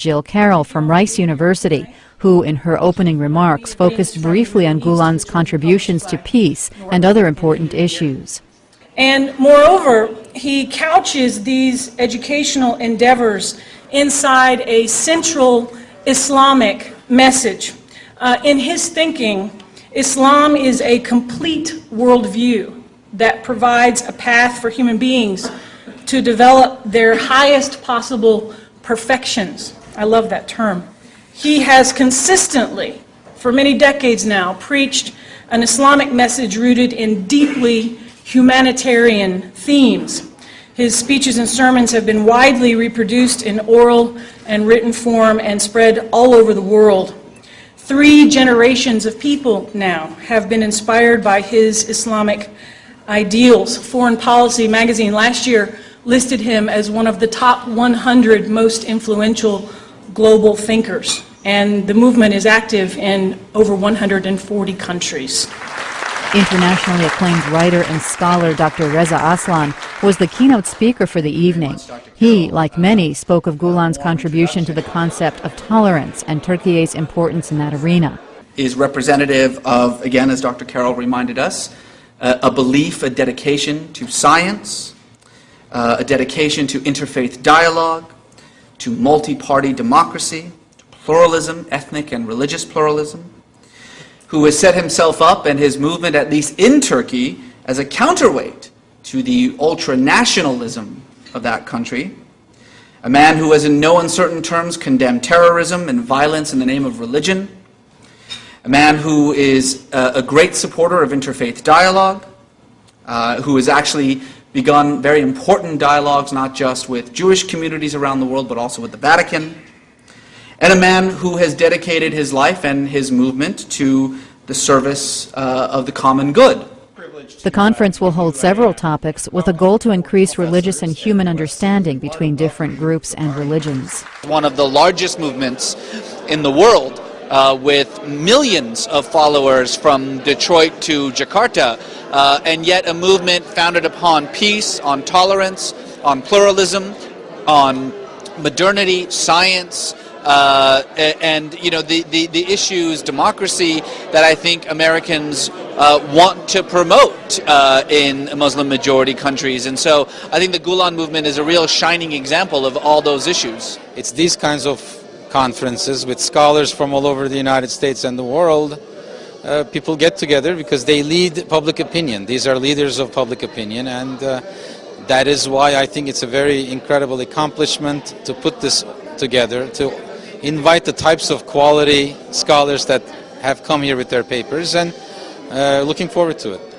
Jill Carroll from Rice University, who in her opening remarks focused briefly on Gulen's contributions to peace and other important issues. And moreover, he couches these educational endeavors inside a central Islamic message. In his thinking, Islam is a complete worldview that provides a path for human beings to develop their highest possible perfections. I love that term. He has consistently, for many decades now, preached an Islamic message rooted in deeply humanitarian themes. His speeches and sermons have been widely reproduced in oral and written form and spread all over the world. 3 generations of people now have been inspired by his Islamic ideals. Foreign Policy magazine last year listed him as one of the top 100 most influential global thinkers, and the movement is active in over 140 countries. Internationally acclaimed writer and scholar Dr. Reza Aslan was the keynote speaker for the evening. He, like many, spoke of Gulen's contribution to the concept of tolerance and Turkiye's importance in that arena. Is representative of, again, as Dr. Carroll reminded us, a belief, a dedication to science, a dedication to interfaith dialogue, to multi-party democracy, to pluralism, ethnic and religious pluralism, who has set himself up and his movement, at least in Turkey, as a counterweight to the ultra-nationalism of that country, a man who has in no uncertain terms condemned terrorism and violence in the name of religion, a man who is a great supporter of interfaith dialogue, who has actually begun very important dialogues not just with Jewish communities around the world but also with the Vatican, and a man who has dedicated his life and his movement to the service of the common good. The conference will hold several topics with a goal to increase religious and human understanding between different groups and religions. One of the largest movements in the world, with millions of followers from Detroit to Jakarta, and yet a movement founded upon peace, on tolerance, on pluralism, on modernity, science, and the issues, democracy, that I think Americans want to promote in Muslim majority countries. And so I think the Gulen movement is a real shining example of all those issues. It's these kinds of conferences with scholars from all over the United States and the world. People get together because they lead public opinion. These are leaders of public opinion, and that is why I think it's a very incredible accomplishment to put this together, to invite the types of quality scholars that have come here with their papers, and looking forward to it.